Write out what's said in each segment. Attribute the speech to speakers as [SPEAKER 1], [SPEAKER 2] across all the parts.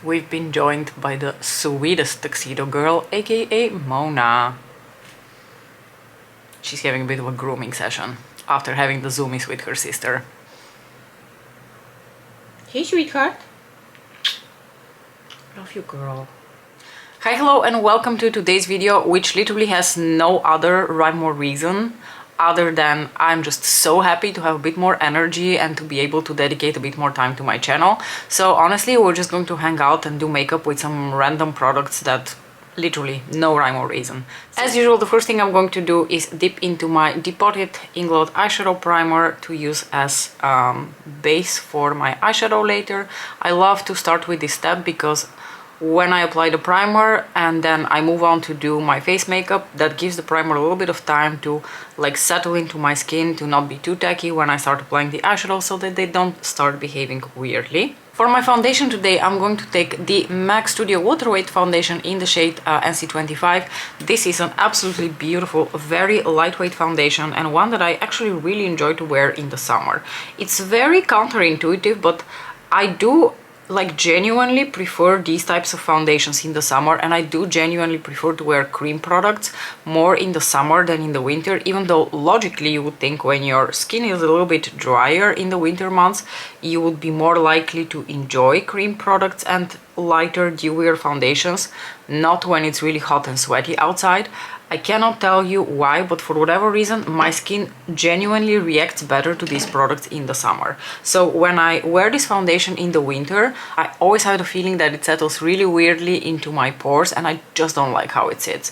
[SPEAKER 1] we've been joined by the sweetest tuxedo girl, aka Mona. She's having a bit of a grooming session after having the zoomies with her sister.
[SPEAKER 2] Hey, sweetheart.
[SPEAKER 1] Love you, girl. Hi, hello, and welcome to today's video, which literally has no other rhyme or reason other than I'm just so happy to have a bit more energy and to be able to dedicate a bit more time to my channel. So honestly, we're just going to hang out and do makeup with some random products that literally no rhyme or reason. As usual, the first thing I'm going to do is dip into my Depotted Inglot eyeshadow primer to use as base for my eyeshadow later. I love to start with this step because when I apply the primer and then I move on to do my face makeup, that gives the primer a little bit of time to like settle into my skin, to not be too tacky when I start applying the eyeshadow, so that they don't start behaving weirdly. For my foundation today, I'm going to take the MAC Studio Waterweight Foundation in the shade NC25. This is an absolutely beautiful, very lightweight foundation and one that I actually really enjoy to wear in the summer. It's very counterintuitive, but I do like genuinely prefer these types of foundations in the summer, and I do genuinely prefer to wear cream products more in the summer than in the winter, even though logically you would think when your skin is a little bit drier in the winter months you would be more likely to enjoy cream products and lighter, dewier foundations, not when it's really hot and sweaty outside. I cannot tell you why, but for whatever reason my skin genuinely reacts better to these products in the summer. So when I wear this foundation in the winter, I always have the feeling that it settles really weirdly into my pores and I just don't like how it sits.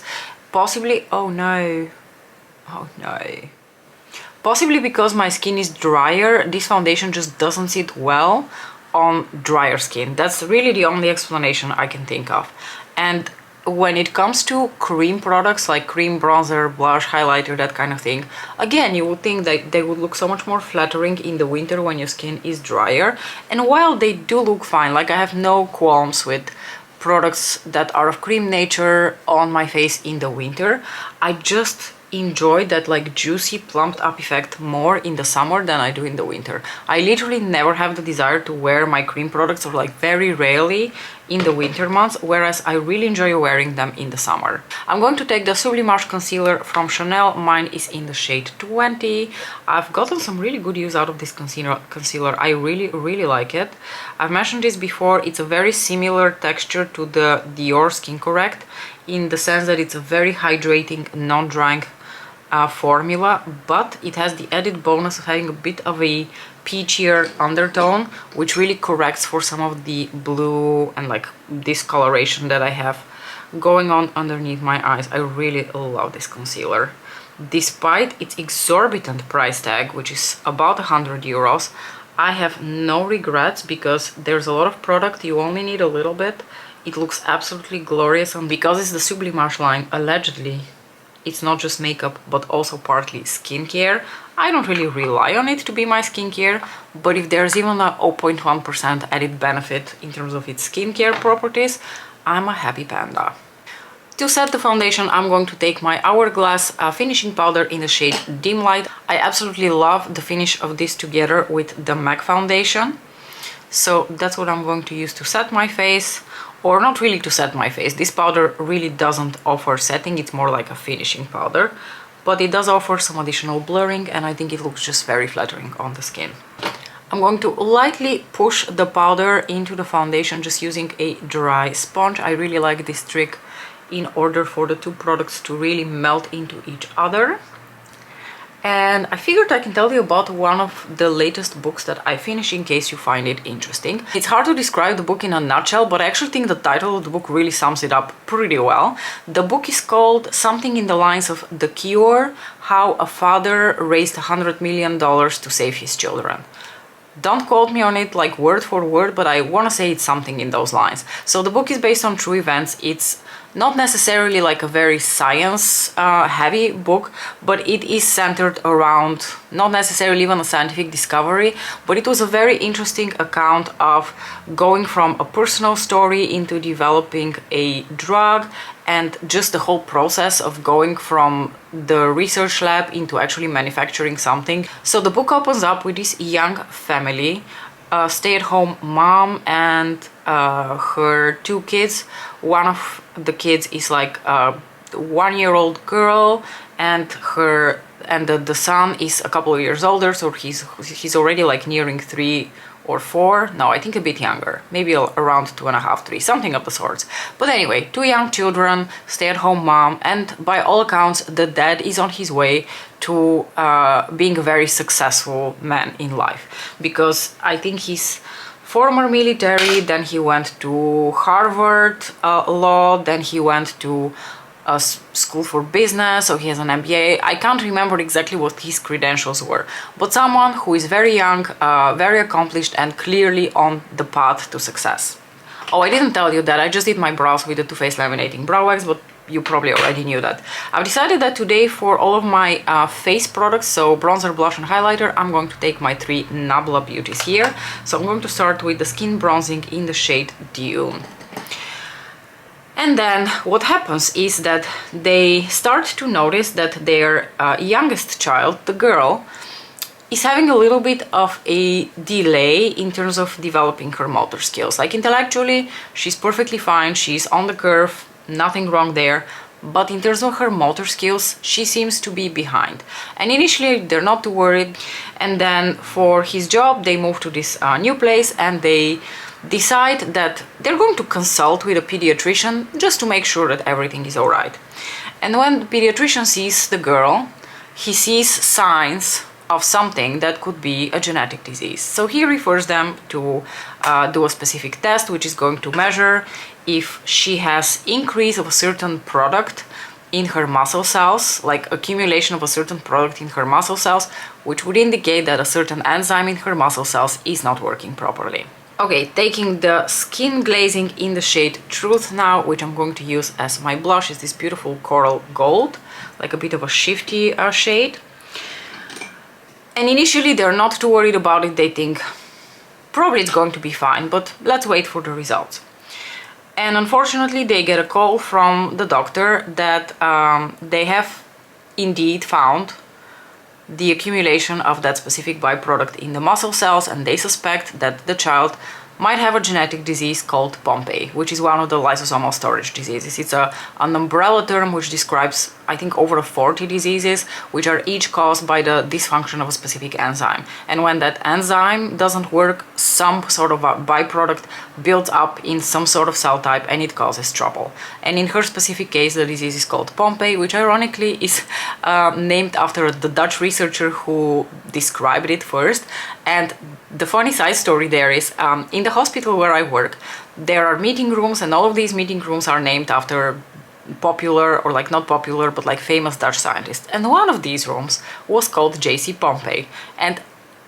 [SPEAKER 1] Possibly, oh no, possibly because my skin is drier, this foundation just doesn't sit well on drier skin. That's really the only explanation I can think of. And when it comes to cream products like cream, bronzer, blush, highlighter, that kind of thing, again, you would think that they would look so much more flattering in the winter when your skin is drier. And while they do look fine, like I have no qualms with products that are of cream nature on my face in the winter, I just enjoy that like juicy plumped up effect more in the summer than I do in the winter. I literally never have the desire to wear my cream products, or like very rarely in the winter months, whereas I really enjoy wearing them in the summer. I'm going to take the Sublimage concealer from Chanel. Mine is in the shade 20. I've gotten some really good use out of this concealer. I really like it. I've mentioned this before, it's a very similar texture to the Dior Skin Correct in the sense that it's a very hydrating, non-drying formula, but it has the added bonus of having a bit of a peachier undertone, which really corrects for some of the blue and like discoloration that I have going on underneath my eyes. I really love this concealer. Despite its exorbitant price tag, which is about 100 euros, I have no regrets because there's a lot of product, you only need a little bit. It looks absolutely glorious, and because it's the Sublimage line, allegedly it's not just makeup but also partly skincare. I don't really rely on it to be my skincare, but if there's even a 0.1% added benefit in terms of its skincare properties, I'm a happy panda. To set the foundation, I'm going to take my Hourglass finishing powder in the shade Dim Light. I absolutely love the finish of this together with the MAC foundation, so that's what I'm going to use to set my face. Or not really to set my face. This powder really doesn't offer setting, it's more like a finishing powder, but it does offer some additional blurring and I think it looks just very flattering on the skin. I'm going to lightly push the powder into the foundation just using a dry sponge. I really like this trick in order for the two products to really melt into each other. And I figured I can tell you about one of the latest books that I finished in case you find it interesting. It's hard to describe the book in a nutshell, but I actually think the title of the book really sums it up pretty well. The book is called something in the lines of The Cure: How a Father Raised $100 Million to Save His Children. Don't quote me on it like word for word, but I want to say it's something in those lines. So the book is based on true events. It's not necessarily like a very science heavy book, but it is centered around not necessarily even a scientific discovery, but it was a very interesting account of going from a personal story into developing a drug and just the whole process of going from the research lab into actually manufacturing something. So the book opens up with this young family a stay-at-home mom and her 2 kids. One of the kids is like a 1-year-old girl, and the son is a couple of years older, so he's already like nearing 3 or 4. No, I think a bit younger, maybe around 2.5, 3, something of the sorts. But anyway, 2 young children, stay-at-home mom, and by all accounts the dad is on his way to being a very successful man in life, because I think he's former military, then he went to Harvard Law, then he went to a school for business, so he has an MBA. I can't remember exactly what his credentials were, but someone who is very young, very accomplished, and clearly on the path to success. Oh, I didn't tell you that I just did my brows with the Too Faced Laminating Brow Wax, but you probably already knew that. I've decided that today for all of my face products, so bronzer, blush and highlighter, I'm going to take my 3 Nabla Beauties here. So I'm going to start with the skin bronzing in the shade Dune. And then what happens is that they start to notice that their youngest child, the girl, is having a little bit of a delay in terms of developing her motor skills. Like intellectually, she's perfectly fine, she's on the curve, nothing wrong there, but in terms of her motor skills, she seems to be behind. And initially, they're not too worried. And then for his job, they move to this new place, and they decide that they're going to consult with a pediatrician just to make sure that everything is all right. And when the pediatrician sees the girl, he sees signs of something that could be a genetic disease. So he refers them to do a specific test, which is going to measure if she has increase of a certain product in her muscle cells, like accumulation of a certain product in her muscle cells, which would indicate that a certain enzyme in her muscle cells is not working properly. Okay, taking the skin glazing in the shade Truth now, which I'm going to use as my blush, is this beautiful coral gold, like a bit of a shifty shade. And initially they're not too worried about it, they think probably it's going to be fine, but let's wait for the results. And unfortunately they get a call from the doctor that they have indeed found the accumulation of that specific byproduct in the muscle cells, and they suspect that the child might have a genetic disease called Pompe, which is one of the lysosomal storage diseases. It's an umbrella term which describes, I think, over 40 diseases, which are each caused by the dysfunction of a specific enzyme. And when that enzyme doesn't work, some sort of a byproduct builds up in some sort of cell type and it causes trouble. And in her specific case, the disease is called Pompe, which ironically is named after the Dutch researcher who described it first. And the funny side story there is, in the hospital where I work, there are meeting rooms, and all of these meeting rooms are named after popular, or like not popular, but like famous Dutch scientists. And one of these rooms was called J.C. Pompe. And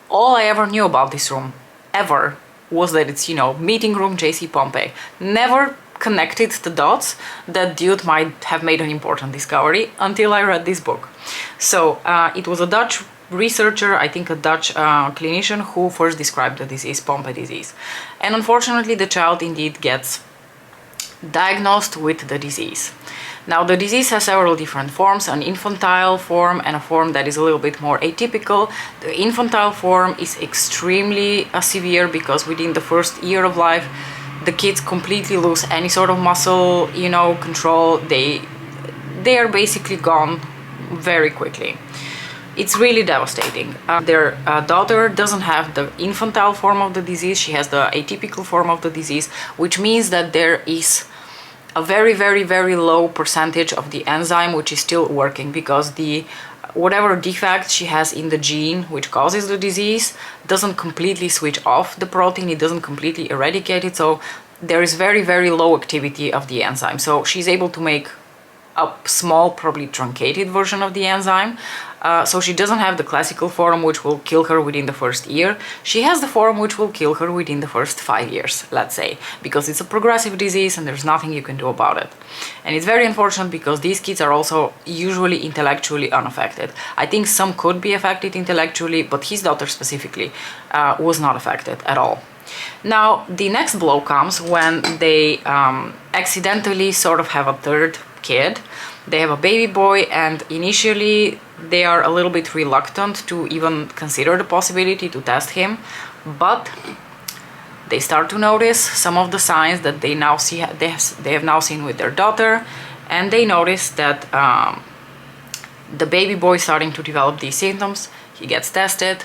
[SPEAKER 1] all I ever knew about this room, ever, was that it's, you know, meeting room J.C. Pompe. Never connected the dots that dude might have made an important discovery until I read this book. So it was a Dutch researcher, I think a Dutch clinician, who first described the disease, Pompe disease. And unfortunately the child indeed gets diagnosed with the disease. Now the disease has several different forms, an infantile form and a form that is a little bit more atypical. The infantile form is extremely severe because within the first year of life the kids completely lose any sort of muscle, you know, control. They are basically gone very quickly. It's really devastating. Their daughter doesn't have the infantile form of the disease, she has the atypical form of the disease, which means that there is a very, very, very low percentage of the enzyme which is still working, because the whatever defect she has in the gene which causes the disease doesn't completely switch off the protein, it doesn't completely eradicate it, so there is very, very low activity of the enzyme. So she's able to make a small, probably truncated version of the enzyme. So she doesn't have the classical form which will kill her within the first year. She has the form which will kill her within the first 5 years, let's say, because it's a progressive disease and there's nothing you can do about it. And it's very unfortunate because these kids are also usually intellectually unaffected. I think some could be affected intellectually, but his daughter specifically was not affected at all. Now, the next blow comes when they accidentally sort of have a third kid. They have a baby boy, and initially they are a little bit reluctant to even consider the possibility to test him, but they start to notice some of the signs that they now see, they have now seen with their daughter, and they notice that the baby boy is starting to develop these symptoms. He gets tested,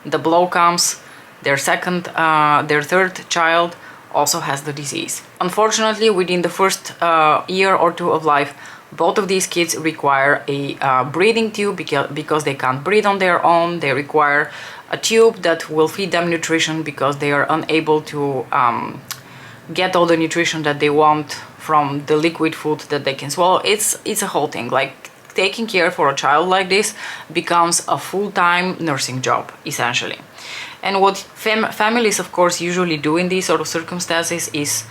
[SPEAKER 1] the blow comes, their third child also has the disease. Unfortunately, within the first year or two of life, both of these kids require a breathing tube because they can't breathe on their own. They require a tube that will feed them nutrition because they are unable to get all the nutrition that they want from the liquid food that they can swallow. It's a whole thing. Like, taking care for a child like this becomes a full-time nursing job, essentially. And what families, of course, usually do in these sort of circumstances is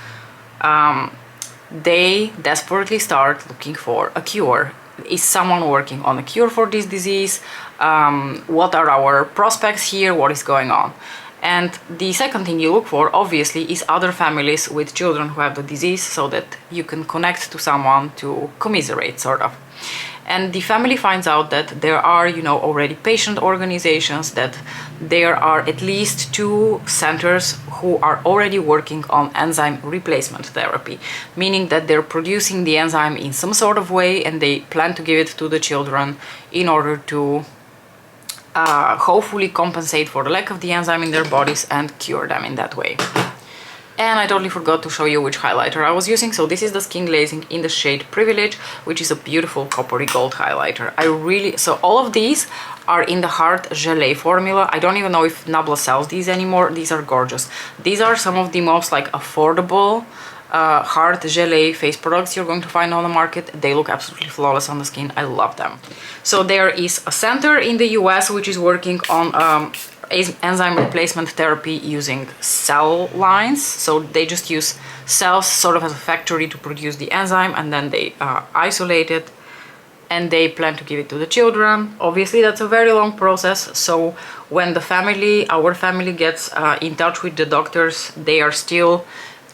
[SPEAKER 1] they desperately start looking for a cure. Is someone working on a cure for this disease? What are our prospects here? What is going on? And the second thing you look for, obviously, is other families with children who have the disease, so that you can connect to someone to commiserate, sort of. And the family finds out that there are, already patient organizations, that there are at least 2 centers who are already working on enzyme replacement therapy, meaning that they're producing the enzyme in some sort of way, and they plan to give it to the children in order to hopefully compensate for the lack of the enzyme in their bodies and cure them in that way. And I totally forgot to show you which highlighter I was using. So this is the Skin Glazing in the shade Privilege, which is a beautiful coppery gold highlighter. So all of these are in the Heart Gelée formula. I don't even know if Nabla sells these anymore. These are gorgeous. These are some of the most affordable Heart Gelée face products you're going to find on the market. They look absolutely flawless on the skin. I love them. So there is a center in the US which is working on enzyme replacement therapy using cell lines. So they just use cells sort of as a factory to produce the enzyme, and then they isolate it, and they plan to give it to the children. Obviously, that's a very long process. So when our family gets in touch with the doctors, they are still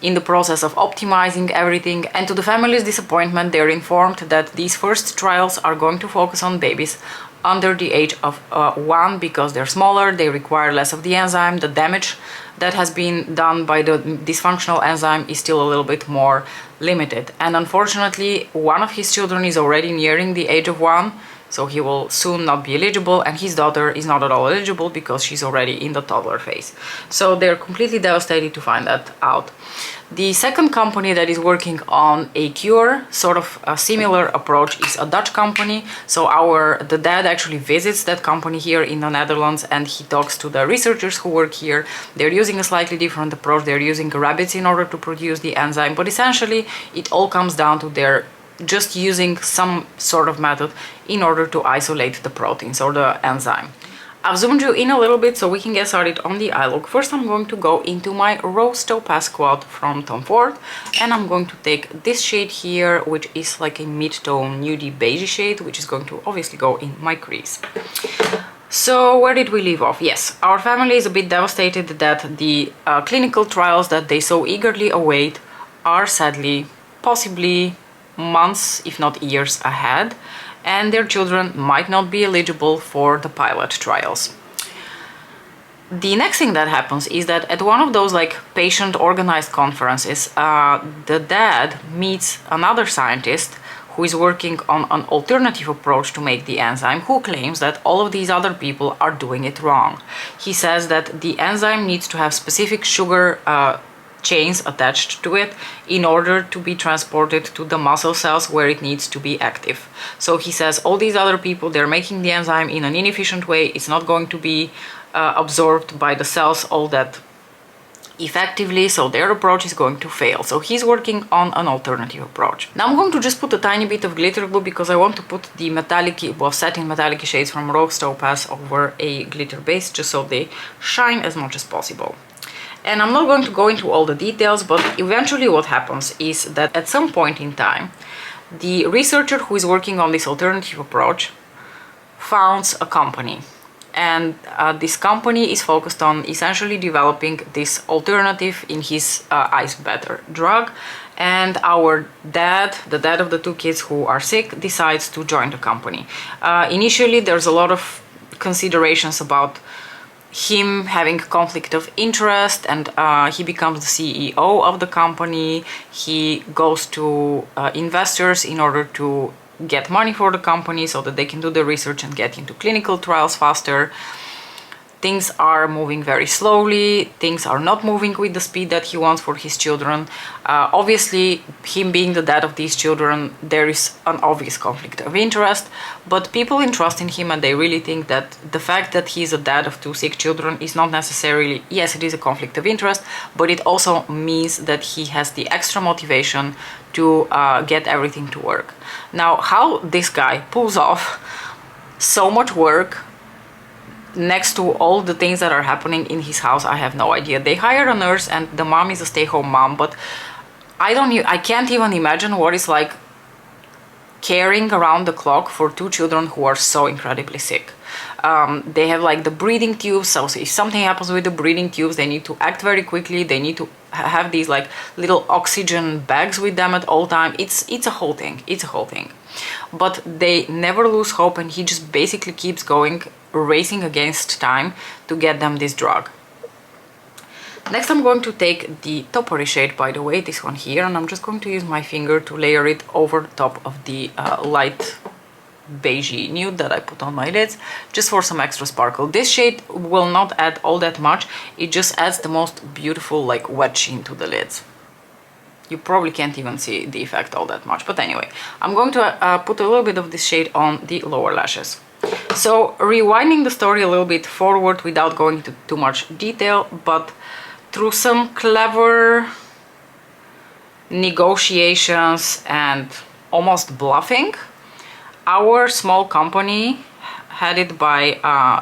[SPEAKER 1] in the process of optimizing everything. And to the family's disappointment, they're informed that these first trials are going to focus on babies under the age of 1 because they're smaller, they require less of the enzyme. The damage that has been done by the dysfunctional enzyme is still a little bit more limited. And unfortunately, one of his children is already nearing the age of 1, so he will soon not be eligible, and his daughter is not at all eligible because she's already in the toddler phase. So they're completely devastated to find that out. The second company that is working on a cure, sort of a similar approach, is a Dutch company. So the dad actually visits that company here in the Netherlands, and he talks to the researchers who work here. They're using a slightly different approach. They're using rabbits in order to produce the enzyme, but essentially it all comes down to their just using some sort of method in order to isolate the proteins or the enzyme. I've zoomed you in a little bit so we can get started on the eye look. First, I'm going to go into my Rose Topaz Quad from Tom Ford, and I'm going to take this shade here, which is like a mid-tone nudie beige shade, which is going to obviously go in my crease. So where did we leave off? Yes, our family is a bit devastated that the clinical trials that they so eagerly await are sadly, possibly months, if not years ahead, and their children might not be eligible for the pilot trials. The next thing that happens is that at one of those patient organized conferences, the dad meets another scientist who is working on an alternative approach to make the enzyme, who claims that all of these other people are doing it wrong. He says that the enzyme needs to have specific sugar chains attached to it in order to be transported to the muscle cells where it needs to be active. So he says all these other people, they're making the enzyme in an inefficient way. It's not going to be absorbed by the cells all that effectively, so their approach is going to fail. So he's working on an alternative approach. Now I'm going to just put a tiny bit of glitter glue because I want to put the satin metallic shades from Rose Topaz over a glitter base just so they shine as much as possible. And I'm not going to go into all the details, but eventually what happens is that at some point in time, the researcher who is working on this alternative approach founds a company. And this company is focused on essentially developing this alternative in his ice batter drug. And our dad, the dad of the 2 kids who are sick, decides to join the company. Initially, there's a lot of considerations about him having conflict of interest, and he becomes the CEO of the company. He goes to investors in order to get money for the company so that they can do the research and get into clinical trials faster. Things are moving very slowly. Things are not moving with the speed that he wants for his children. Obviously, him being the dad of these children, there is an obvious conflict of interest, but people entrust in him and they really think that the fact that he's a dad of 2 sick children is not necessarily, yes, it is a conflict of interest, but it also means that he has the extra motivation to get everything to work. Now, how this guy pulls off so much work next to all the things that are happening in his house, I have no idea. They hire a nurse and the mom is a stay-home mom, but I can't even imagine what it's like caring around the clock for 2 children who are so incredibly sick. They have like the breathing tubes, so if something happens with the breathing tubes, they need to act very quickly. They need to have these like little oxygen bags with them at all time. It's a whole thing. It's a whole thing. But they never lose hope, and he just basically keeps going, racing against time to get them this drug. Next, I'm going to take the toppery shade, by the way, this one here, and I'm just going to use my finger to layer it over the top of the light beigey nude that I put on my lids, just for some extra sparkle. This shade will not add all that much. It just adds the most beautiful like wet sheen to the lids. You probably can't even see the effect all that much, but anyway, I'm going to put a little bit of this shade on the lower lashes. So rewinding the story a little bit forward without going into too much detail, but through some clever negotiations and almost bluffing, our small company, headed by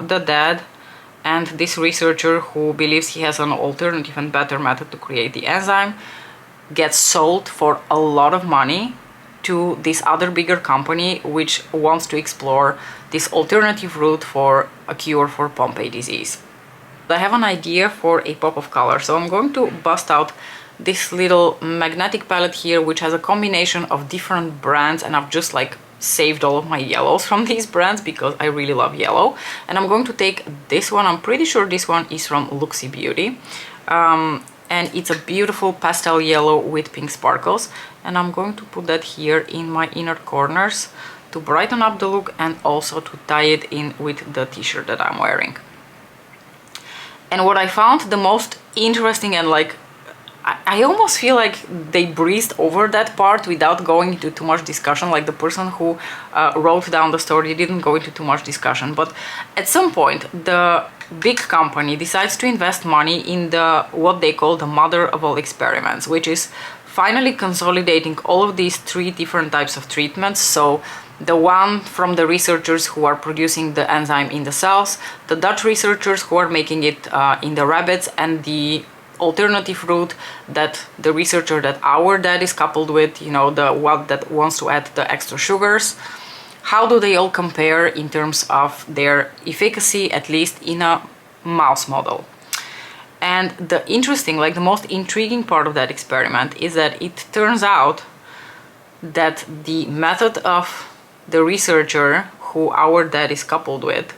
[SPEAKER 1] the dad and this researcher who believes he has an alternative and better method to create the enzyme, gets sold for a lot of money to this other bigger company which wants to explore this alternative route for a cure for Pompe disease. I have an idea for a pop of color, so I'm going to bust out this little magnetic palette here, which has a combination of different brands, and I've just like saved all of my yellows from these brands because I really love yellow. And I'm going to take this one. I'm pretty sure this one is from Luxy Beauty. And it's a beautiful pastel yellow with pink sparkles, and I'm going to put that here in my inner corners to brighten up the look and also to tie it in with the t-shirt that I'm wearing. And what I found the most interesting, and like I almost feel like they breezed over that part without going into too much discussion, like the person who wrote down the story didn't go into too much discussion, but at some point the big company decides to invest money in the what they call the mother of all experiments, which is finally consolidating all of these 3 different types of treatments. So the one from the researchers who are producing the enzyme in the cells, the Dutch researchers who are making it in the rabbits, and the alternative route that the researcher that our dad is coupled with, you know, the one that wants to add the extra sugars. How do they all compare in terms of their efficacy, at least in a mouse model? And the interesting, like the most intriguing part of that experiment is that it turns out that the method of the researcher who our dad is coupled with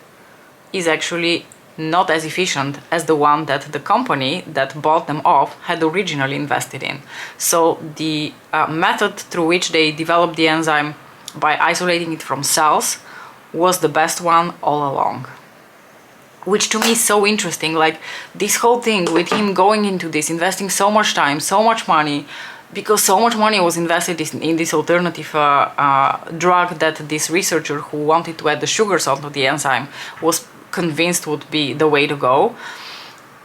[SPEAKER 1] is actually not as efficient as the one that the company that bought them off had originally invested in. So the method through which they developed the enzyme by isolating it from cells was the best one all along. Which to me is so interesting, like this whole thing with him going into this, investing so much time, so much money, because so much money was invested in this alternative drug that this researcher who wanted to add the sugars onto the enzyme was convinced would be the way to go.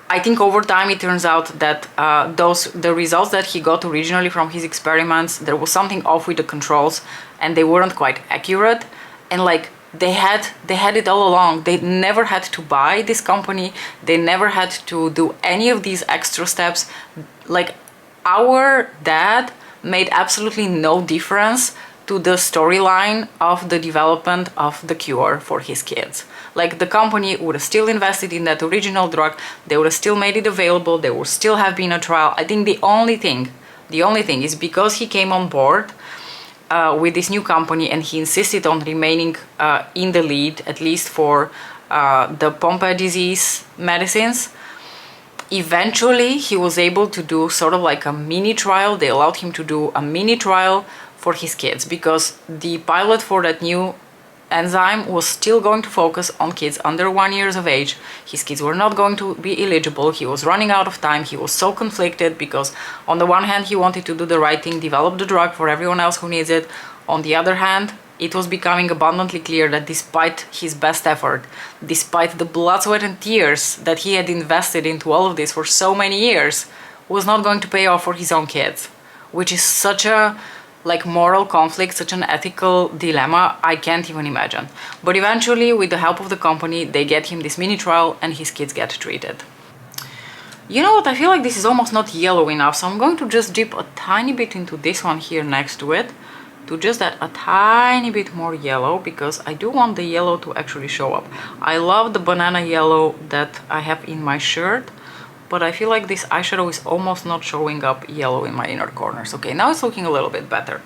[SPEAKER 1] I think over time it turns out that the results that he got originally from his experiments, there was something off with the controls and they weren't quite accurate, and like they had it all along. They never had to buy this company, they never had to do any of these extra steps. Like our dad made absolutely no difference to the storyline of the development of the cure for his kids. Like the company would have still invested in that original drug, they would have still made it available, there would still have been a trial. I think the only thing is because he came on board with this new company and he insisted on remaining in the lead, at least for the Pompe disease medicines. Eventually, he was able to do sort of like a mini trial. They allowed him to do a mini trial for his kids because the pilot for that new enzyme was still going to focus on kids under 1 year of age. His kids were not going to be eligible. He was running out of time. He was so conflicted because on the one hand, he wanted to do the right thing, develop the drug for everyone else who needs it. On the other hand, it was becoming abundantly clear that despite his best effort, despite the blood, sweat and tears that he had invested into all of this for so many years, was not going to pay off for his own kids, which is such a moral conflict, such an ethical dilemma, I can't even imagine. But eventually, with the help of the company, they get him this mini trial and his kids get treated. You know what, I feel like this is almost not yellow enough, so I'm going to just dip a tiny bit into this one here next to it, to just add a tiny bit more yellow, because I do want the yellow to actually show up. I love the banana yellow that I have in my shirt, but I feel like this eyeshadow is almost not showing up yellow in my inner corners. Okay, now it's looking a little bit better.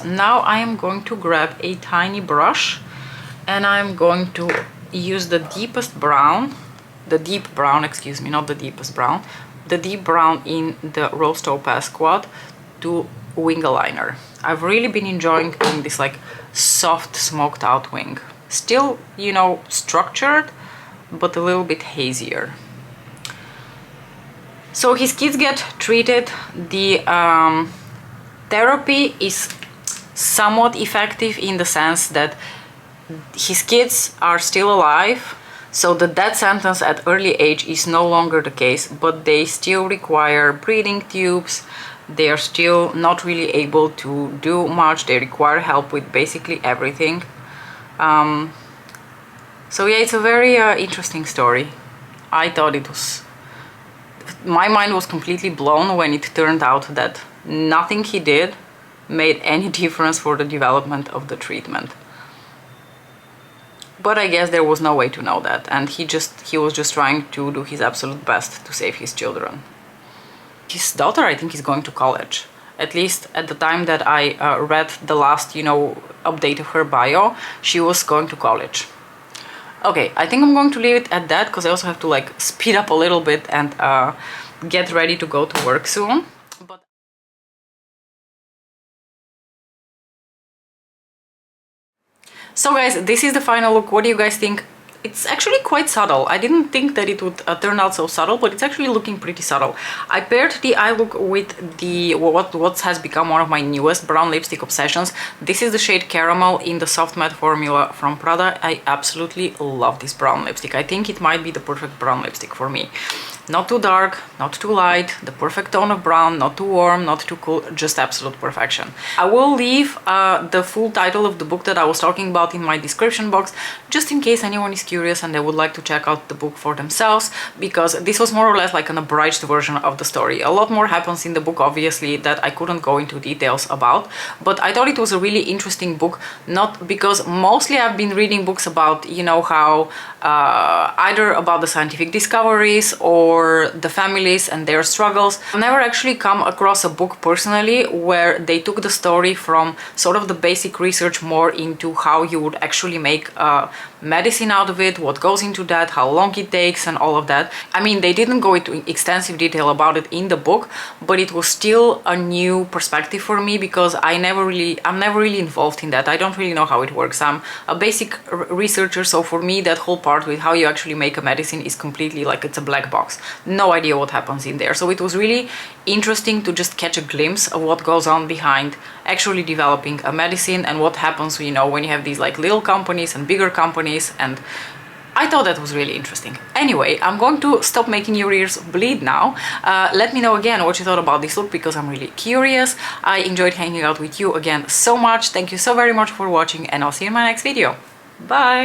[SPEAKER 1] Now I am going to grab a tiny brush and I'm going to use the deepest brown, the deep brown, excuse me, not the deepest brown, the deep brown in the Rose Topaz Quad to wing a liner. I've really been enjoying doing this like soft smoked out wing. Still, you know, structured, but a little bit hazier. So his kids get treated. The therapy is somewhat effective in the sense that his kids are still alive, so the death sentence at early age is no longer the case, but they still require breathing tubes. They are still not really able to do much. They require help with basically everything. So yeah, it's a very interesting story. I thought it was... My mind was completely blown when it turned out that nothing he did made any difference for the development of the treatment. But I guess there was no way to know that, and he was just trying to do his absolute best to save his children. His daughter, I think, is going to college. At least at the time that I read the last, you know, update of her bio, she was going to college. Okay, I think I'm going to leave it at that because I also have to like speed up a little bit and get ready to go to work soon. But so guys, this is the final look. What do you guys think? It's actually quite subtle. I didn't think that it would turn out so subtle, but it's actually looking pretty subtle. I paired the eye look with the what has become one of my newest brown lipstick obsessions. This is the shade Caramel in the soft matte formula from Prada. I absolutely love this brown lipstick. I think it might be the perfect brown lipstick for me. Not too dark, not too light, the perfect tone of brown, not too warm, not too cool, just absolute perfection. I will leave the full title of the book that I was talking about in my description box, just in case anyone is curious and they would like to check out the book for themselves, because this was more or less like an abridged version of the story. A lot more happens in the book, obviously, that I couldn't go into details about, but I thought it was a really interesting book, not because mostly I've been reading books about, you know, how either about the scientific discoveries or the families and their struggles. I've never actually come across a book personally where they took the story from sort of the basic research more into how you would actually make medicine out of it, what goes into that, how long it takes and all of that. I mean, they didn't go into extensive detail about it in the book, but it was still a new perspective for me because I'm never really involved in that. I don't really know how it works. I'm a basic researcher, so for me that whole part with how you actually make a medicine is completely like it's a black box. No idea what happens in there. So it was really interesting to just catch a glimpse of what goes on behind actually developing a medicine and what happens, you know, when you have these like little companies and bigger companies, and I thought that was really interesting. Anyway, I'm going to stop making your ears bleed now. Let me know again what you thought about this look because I'm really curious. I enjoyed hanging out with you again so much. Thank you so very much for watching and I'll see you in my next video. Bye!